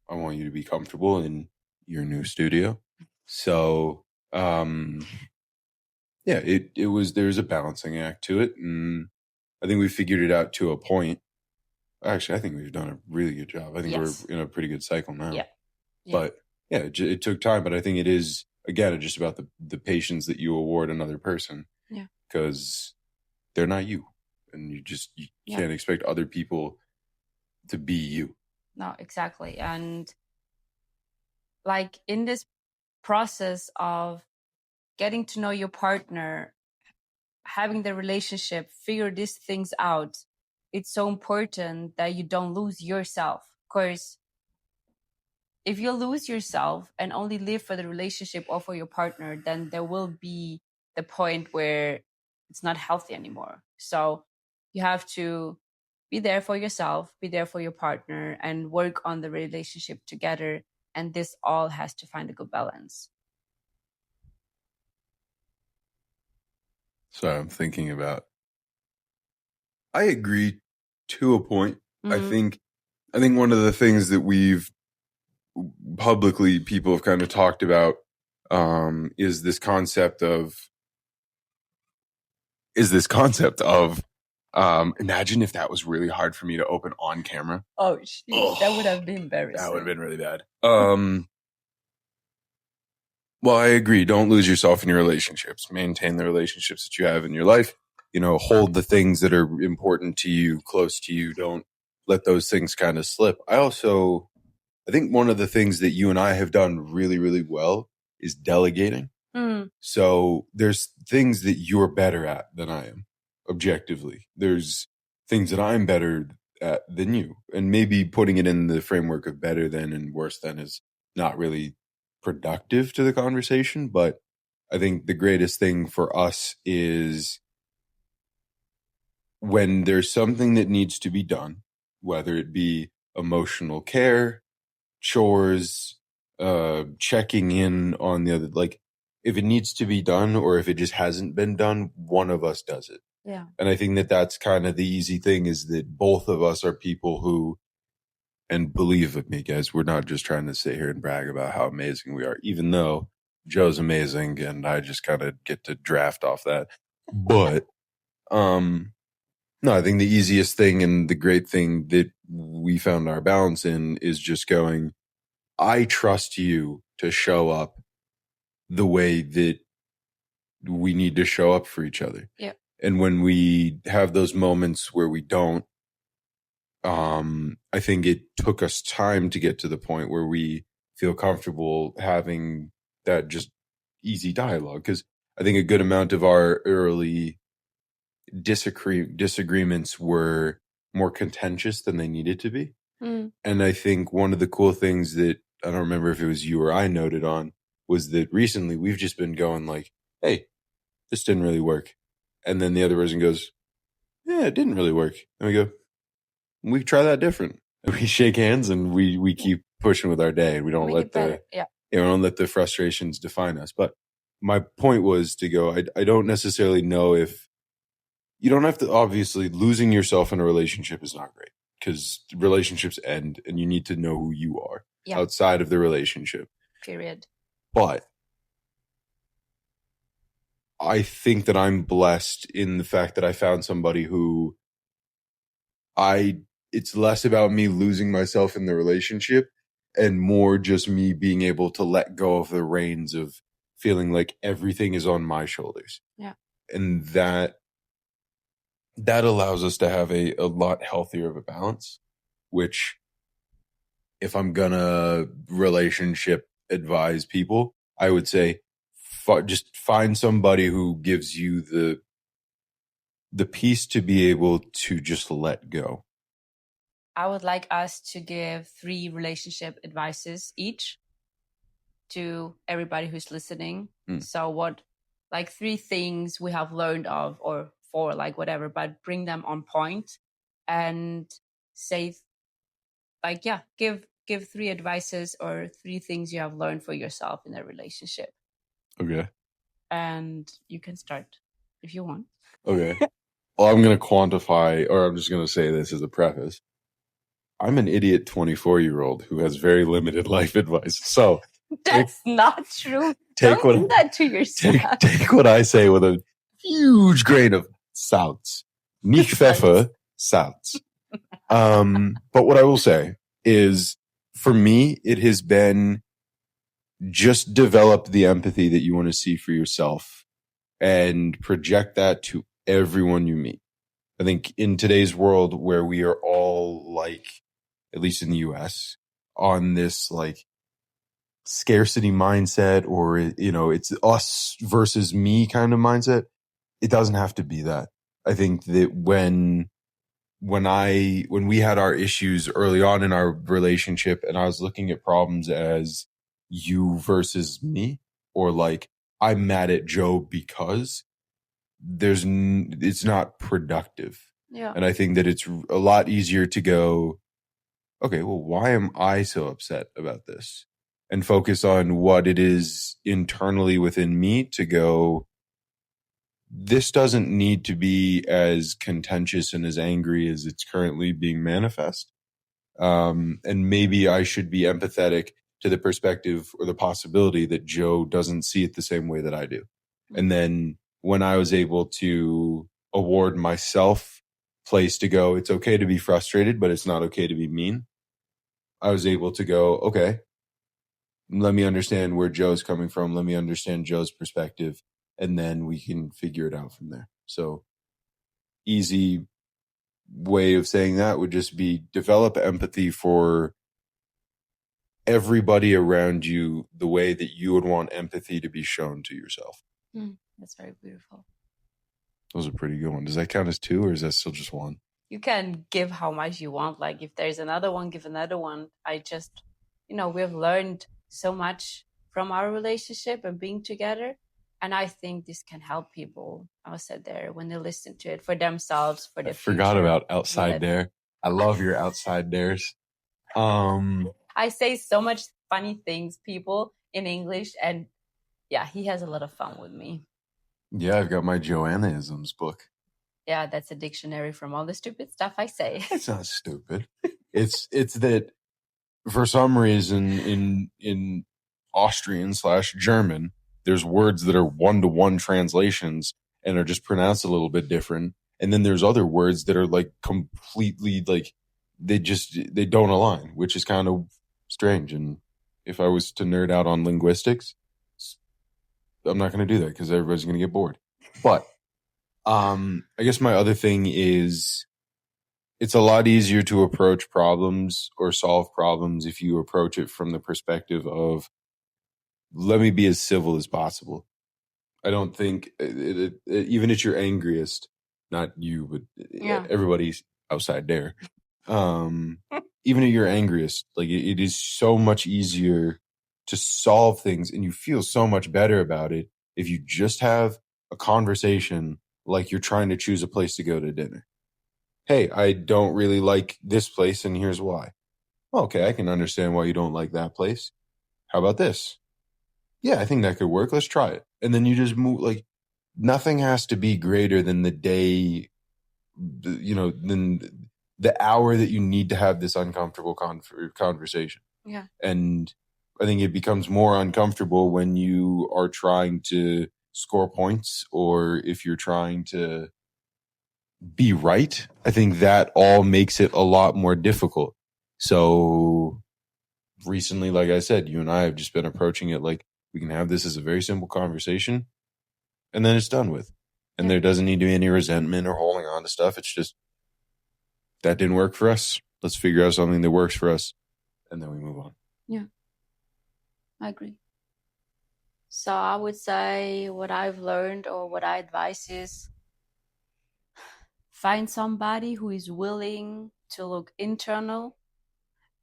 S2: I want you to be comfortable in your new studio. So, there's a balancing act to it. And I think we figured it out to a point. Actually, I think we've done a really good job. I think we're in a pretty good cycle now. Yeah. But it took time. But I think it is, again, just about the patience that you award another person. Yeah. Because they're not you. And you can't expect other people to be you.
S1: No, exactly. And in this process of getting to know your partner, having the relationship, figure these things out, it's so important that you don't lose yourself. Of course, if you lose yourself and only live for the relationship or for your partner, then there will be the point where it's not healthy anymore. So you have to be there for yourself, be there for your partner, and work on the relationship together. And this all has to find a good balance.
S2: So I'm thinking about, I agree to a point. I think one of the things that we've publicly, people have kind of talked about, is this concept of imagine if that was really hard for me to open on camera.
S1: Oh, that would have been embarrassing.
S2: That would have been really bad. Well, I agree. Don't lose yourself in your relationships. Maintain the relationships that you have in your life. You know, hold the things that are important to you close to you. Don't let those things kind of slip. I think one of the things that you and I have done really, really well is delegating. So there's things that you're better at than I am, objectively. There's things that I'm better at than you. And maybe putting it in the framework of better than and worse than is not really productive to the conversation. But I think the greatest thing for us is when there's something that needs to be done, whether it be emotional care, chores, checking in on the other, like if it needs to be done or if it just hasn't been done, one of us does it.
S1: Yeah.
S2: And I think that that's kind of the easy thing, is that both of us are people who, and believe me, guys, we're not just trying to sit here and brag about how amazing we are, even though Joe's amazing and I just kind of get to draft off that. But, no, I think the easiest thing and the great thing that we found our balance in is just going, I trust you to show up the way that we need to show up for each other.
S1: Yeah.
S2: And when we have those moments where we don't, I think it took us time to get to the point where we feel comfortable having that just easy dialogue. Because I think a good amount of our early disagreements were more contentious than they needed to be. And I think one of the cool things that, I don't remember if it was you or I noted on, was that recently we've just been going like, hey, this didn't really work. And then the other person goes, yeah, it didn't really work. And we go, we try that different. And we shake hands and we keep pushing with our day. And we don't let we don't let the frustrations define us. But my point was to go, I don't necessarily know if you don't have to, obviously losing yourself in a relationship is not great, because relationships end and you need to know who you are outside of the relationship.
S1: Period.
S2: But I think that I'm blessed in the fact that I found somebody who it's less about me losing myself in the relationship and more just me being able to let go of the reins of feeling like everything is on my shoulders.
S1: Yeah.
S2: And that allows us to have a lot healthier of a balance, which if I'm gonna relationship advise people, I would say just find somebody who gives you the peace to be able to just let go.
S1: I would like us to give 3 relationship advices each to everybody who's listening. So what, like 3 things we have learned of, or 4, like whatever, but bring them on point and say, like, give 3 advices or 3 things you have learned for yourself in a relationship.
S2: Okay.
S1: And you can start if you want.
S2: Okay. Well, I'm going to quantify, or I'm just going to say this as a preface. I'm an idiot 24-year-old who has very limited life advice. So
S1: that's not true. Don't do that to yourself.
S2: Take what I say with a huge grain of salt. Nicht Pfeffer, salt. But what I will say is, for me, it has been just develop the empathy that you want to see for yourself and project that to everyone you meet. I think in today's world where we are all like, at least in the US, on this like scarcity mindset, or, you know, it's us versus me kind of mindset. it doesn't have to be that. I think that when we had our issues early on in our relationship and I was looking at problems as you versus me, or like I'm mad at Joe because it's not productive.
S1: Yeah.
S2: And I think that it's a lot easier to go, okay, well, why am I so upset about this? And focus on what it is internally within me to go, this doesn't need to be as contentious and as angry as it's currently being manifest. And maybe I should be empathetic to the perspective or the possibility that Joe doesn't see it the same way that I do. Mm-hmm. And then when I was able to award myself place to go, it's okay to be frustrated, but it's not okay to be mean. I was able to go, okay, let me understand where Joe's coming from. Let me understand Joe's perspective. And then we can figure it out from there. So easy way of saying that would just be develop empathy for everybody around you the way that you would want empathy to be shown to yourself.
S1: That's very beautiful.
S2: That was a pretty good one. Does that count as 2 or is that still just 1?
S1: You can give how much you want. Like if there's another one, give another one. I just, we've learned so much from our relationship and being together. And I think this can help people outside there when they listen to it for themselves, for the future.
S2: Forgot about outside there. I love your outside dares.
S1: I say so much funny things, people, in English. And yeah, he has a lot of fun with me.
S2: Yeah, I've got my Joannaisms book.
S1: Yeah, that's a dictionary from all the stupid stuff I say.
S2: It's not stupid. It's that for some reason in Austrian / German, there's words that are 1-to-1 translations and are just pronounced a little bit different. And then there's other words that are like completely like they don't align, which is kind of strange. And if I was to nerd out on linguistics, I'm not going to do that because everybody's going to get bored. But I guess my other thing is it's a lot easier to approach problems or solve problems if you approach it from the perspective of let me be as civil as possible. I don't think even at your angriest, not you, but everybody's outside there. Even at your angriest, like it is so much easier to solve things and you feel so much better about it if you just have a conversation like you're trying to choose a place to go to dinner. Hey, I don't really like this place and here's why. Okay, I can understand why you don't like that place. How about this? Yeah, I think that could work. Let's try it. And then you just move, like nothing has to be greater than the day, than the hour that you need to have this uncomfortable conversation.
S1: Yeah.
S2: And I think it becomes more uncomfortable when you are trying to score points or if you're trying to be right. I think that all makes it a lot more difficult. So recently, like I said, you and I have just been approaching it like we can have this as a very simple conversation and then it's done with. And there doesn't need to be any resentment or holding on to stuff. It's just that didn't work for us. Let's figure out something that works for us. And then we move on.
S1: Yeah, I agree. So I would say what I've learned or what I advise is find somebody who is willing to look internal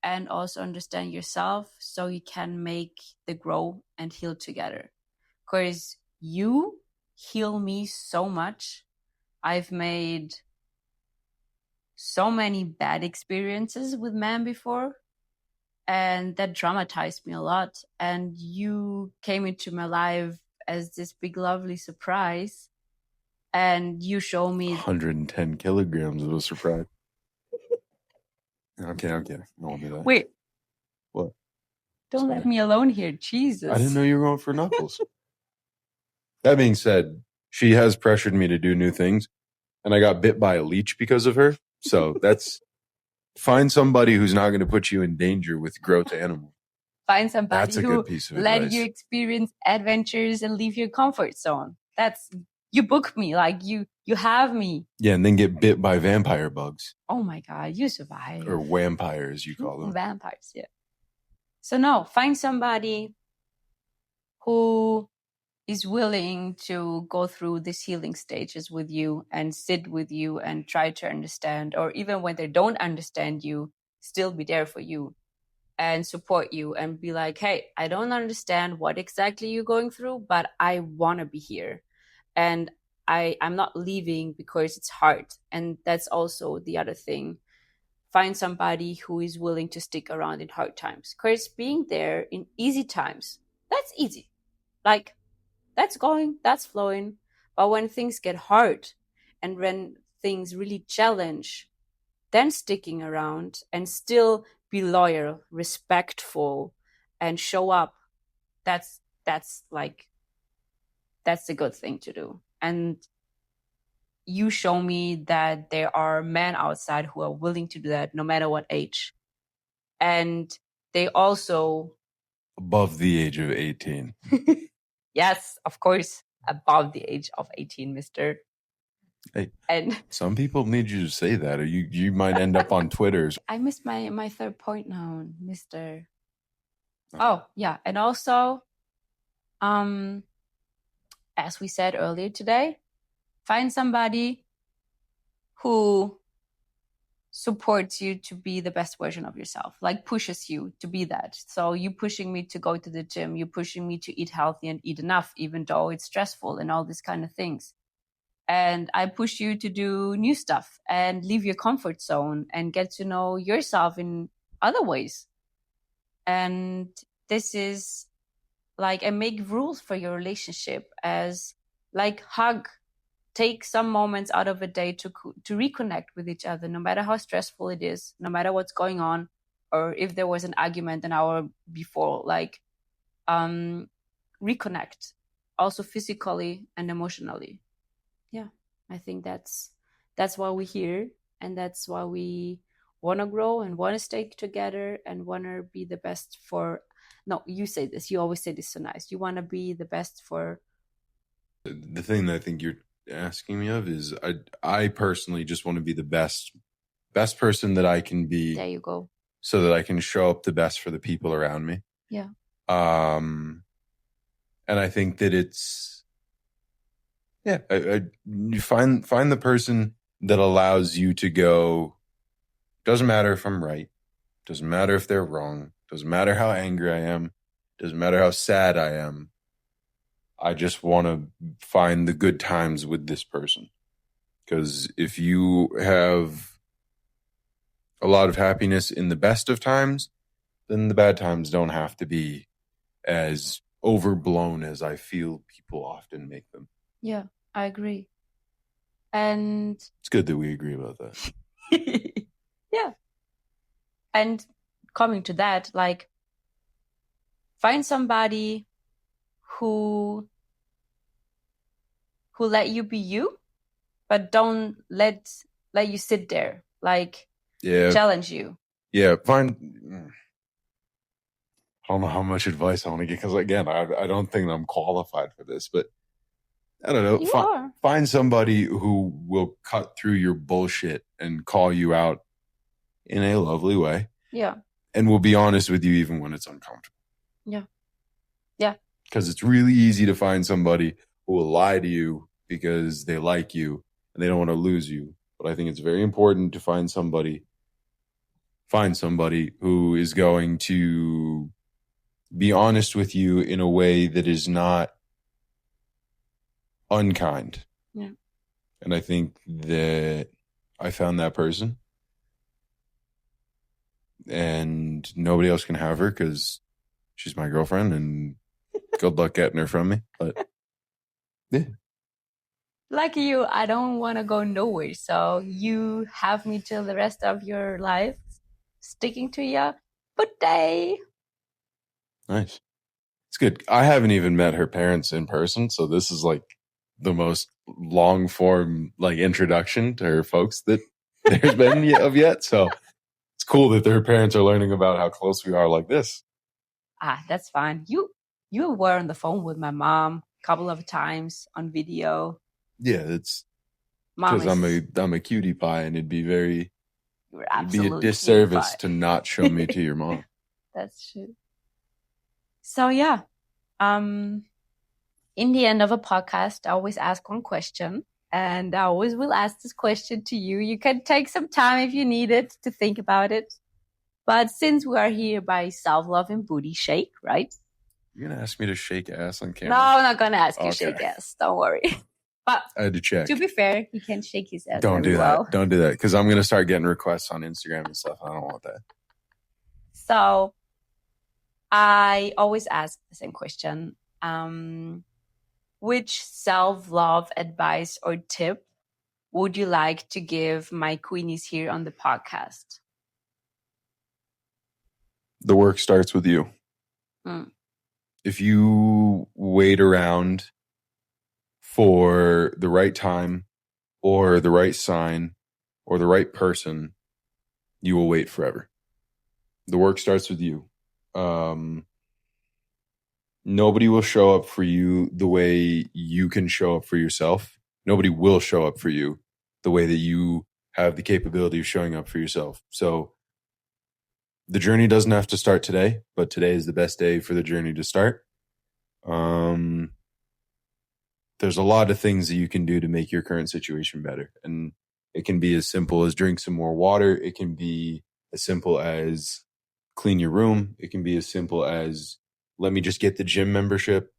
S1: and also understand yourself so you can make the grow and heal together. Because you heal me so much. I've made so many bad experiences with men before, and that traumatized me a lot. And you came into my life as this big, lovely surprise. And you show me
S2: 110 kilograms of a surprise. Okay. I won't do that.
S1: Wait.
S2: What?
S1: Don't let me alone here. Jesus.
S2: I didn't know you were going for knuckles. That being said, she has pressured me to do new things, and I got bit by a leech because of her. So that's find somebody who's not going to put you in danger with growth animals.
S1: Find somebody
S2: that's a
S1: who
S2: good piece of
S1: let
S2: advice.
S1: you experience adventures and leave your comfort zone. That's you book me, like you have me.
S2: Yeah, and then get bit by vampire bugs.
S1: Oh my God, you survive.
S2: Or vampires, you call them.
S1: Vampires, yeah. So no, find somebody who is willing to go through these healing stages with you and sit with you and try to understand, or even when they don't understand you, still be there for you and support you and be like, hey, I don't understand what exactly you're going through, but I want to be here. And I'm not leaving because it's hard. And that's also the other thing. Find somebody who is willing to stick around in hard times. Because being there in easy times, that's easy. Like, that's going, that's flowing. But when things get hard and when things really challenge, then sticking around and still be loyal, respectful, and show up, that's like, that's a good thing to do. And you show me that there are men outside who are willing to do that no matter what age. And they also
S2: Above the age of 18.
S1: yes, of course, above the age of 18, mister.
S2: Hey,
S1: and
S2: some people need you to say that, or you might end up on Twitter.
S1: I missed my third point now, mister. Oh, yeah. And also, as we said earlier today, find somebody who supports you to be the best version of yourself, like pushes you to be that. So you pushing me to go to the gym, you pushing me to eat healthy and eat enough, even though it's stressful and all these kind of things. And I push you to do new stuff and leave your comfort zone and get to know yourself in other ways. And this is like, I make rules for your relationship as like hug, take some moments out of a day to reconnect with each other, no matter how stressful it is, no matter what's going on, or if there was an argument an hour before, like reconnect also physically and emotionally. Yeah, I think that's why we're here, and that's why we want to grow and want to stay together and want to be the best for, no, you say this, you always say this so nice, you want to be the best for.
S2: The thing that I think you're asking me of is I personally just want to be the best person that I can be.
S1: There you go.
S2: So that I can show up the best for the people around me.
S1: Yeah.
S2: And I think that it's, yeah, you find the person that allows you to go, doesn't matter if I'm right, doesn't matter if they're wrong, doesn't matter how angry I am, doesn't matter how sad I am. I just want to find the good times with this person. Because if you have a lot of happiness in the best of times, then the bad times don't have to be as overblown as I feel people often make them.
S1: Yeah, I agree. And
S2: it's good that we agree about that.
S1: Yeah. And coming to that, like, find somebody who let you be you, but don't let you sit there, like, challenge you.
S2: Yeah, find. I don't know how much advice I want to get, because again, I don't think I'm qualified for this, but I don't know. Find somebody who will cut through your bullshit and call you out in a lovely way.
S1: Yeah.
S2: And will be honest with you even when it's uncomfortable.
S1: Yeah. Yeah.
S2: Because it's really easy to find somebody who will lie to you because they like you and they don't want to lose you. But I think it's very important to find somebody who is going to be honest with you in a way that is not unkind.
S1: Yeah.
S2: And I think that I found that person. And nobody else can have her because she's my girlfriend, and good luck getting her from me. But yeah.
S1: Like you, I don't want to go nowhere. So you have me till the rest of your life, sticking to you. But they.
S2: Nice. It's good. I haven't even met her parents in person, so this is like the most long form like introduction to her folks that there's been of yet. So it's cool that their parents are learning about how close we are like this.
S1: That's fine. You were on the phone with my mom a couple of times on video.
S2: Yeah, it's because I'm a cutie pie, and it'd be a disservice to not show me to your mom.
S1: That's true. So yeah, in the end of a podcast, I always ask one question. And I always will ask this question to you. You can take some time if you need it to think about it. But since we are here by Self-Love and Booty Shake, right?
S2: You're going to ask me to shake ass on camera?
S1: No, I'm not going to ask you to shake ass. Don't worry. But
S2: I had to check.
S1: To be fair, he can shake his ass.
S2: Don't do
S1: well.
S2: that. Don't do that. Because I'm going to start getting requests on Instagram and stuff. I don't want that.
S1: So I always ask the same question. Which self-love advice or tip would you like to give my queenies here on the podcast?
S2: The work starts with you. If you wait around for the right time or the right sign or the right person, you will wait forever. The work starts with you. Nobody will show up for you the way you can show up for yourself. Nobody will show up for you the way that you have the capability of showing up for yourself. So the journey doesn't have to start today, but today is the best day for the journey to start. There's a lot of things that you can do to make your current situation better. And it can be as simple as drink some more water. It can be as simple as clean your room. It can be as simple as let me just get the gym membership.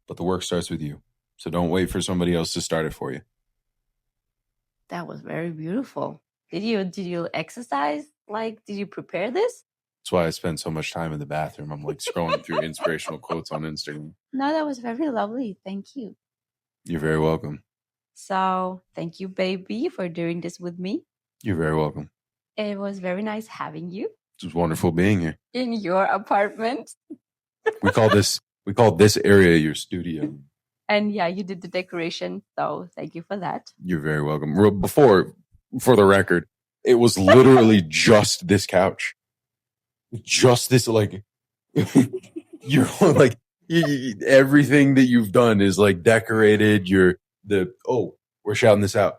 S2: But the work starts with you. So don't wait for somebody else to start it for you.
S1: That was very beautiful. Did you exercise? Like, did you prepare this?
S2: That's why I spend so much time in the bathroom. I'm like scrolling through inspirational quotes on Instagram.
S1: No, that was very lovely. Thank you.
S2: You're very welcome.
S1: So thank you, baby, for doing this with me.
S2: You're very welcome.
S1: It was very nice having you.
S2: It was wonderful being here.
S1: In your apartment.
S2: We call this area your studio.
S1: And yeah, you did the decoration. So thank you for that.
S2: You're very welcome. Before, for the record, it was literally just this couch. Just this, like, you're like, everything that you've done is like decorated. We're shouting this out.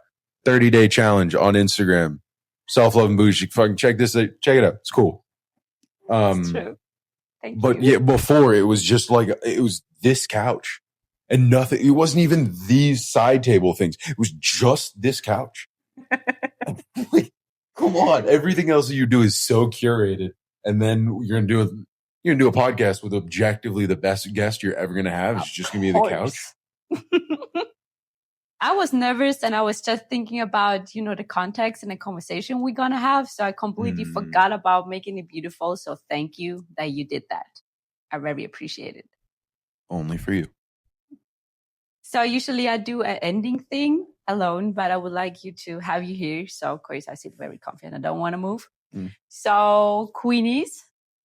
S2: 30-day challenge on Instagram. Self-love and booty. Fucking check this out. Check it out. It's cool.
S1: It's true. Thank
S2: but
S1: you.
S2: Yeah, before it was just like, it was this couch and nothing. It wasn't even these side table things. It was just this couch. Like, come on. Everything else that you do is so curated. And then you're going to do a podcast with objectively the best guest you're ever going to have. It's just going to be the couch.
S1: I was nervous and I was just thinking about, the context and the conversation we're going to have. So I completely forgot about making it beautiful. So thank you that you did that. I very appreciate it.
S2: Only for you.
S1: So usually I do an ending thing alone, but I would like to have you here. So of course I sit very confident. I don't want to move. So Queenies,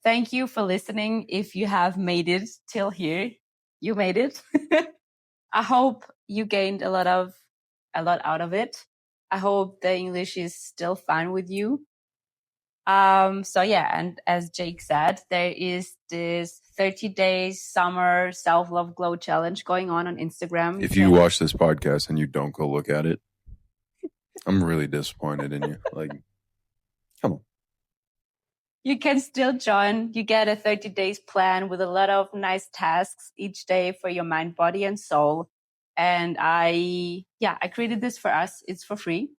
S1: thank you for listening. If you have made it till here, you made it. I hope you gained a lot out of it. I hope the English is still fine with you. So yeah, and as Jake said, there is this 30 days summer self-love glow challenge going on Instagram.
S2: If you watch this podcast and you don't go look at it, I'm really disappointed in you. Like, come on.
S1: You can still join. You get a 30 days plan with a lot of nice tasks each day for your mind, body, and soul. And I created this for us. It's for free.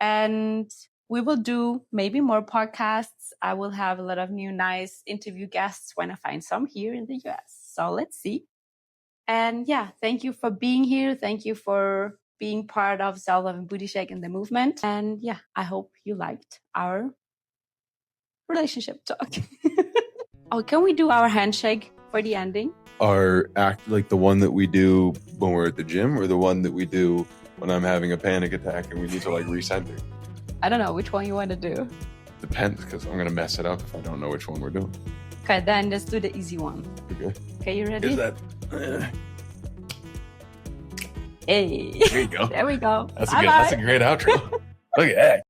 S1: And we will do maybe more podcasts. I will have a lot of new nice interview guests when I find some here in the US. So let's see. And yeah, thank you for being here. Thank you for being part of Self-Love and Booty Shake and the movement. And yeah, I hope you liked our relationship talk. Oh, can we do our handshake for the ending?
S2: Our act, like the one that we do when we're at the gym, or the one that we do when I'm having a panic attack and we need to like recenter?
S1: I don't know which one you want to do.
S2: Depends, because I'm gonna mess it up if I don't know which one we're doing.
S1: Okay, then let's do the easy one. Okay, you ready?
S2: Is that?
S1: Hey.
S2: There you go.
S1: There we go.
S2: That's a great outro. Look at that.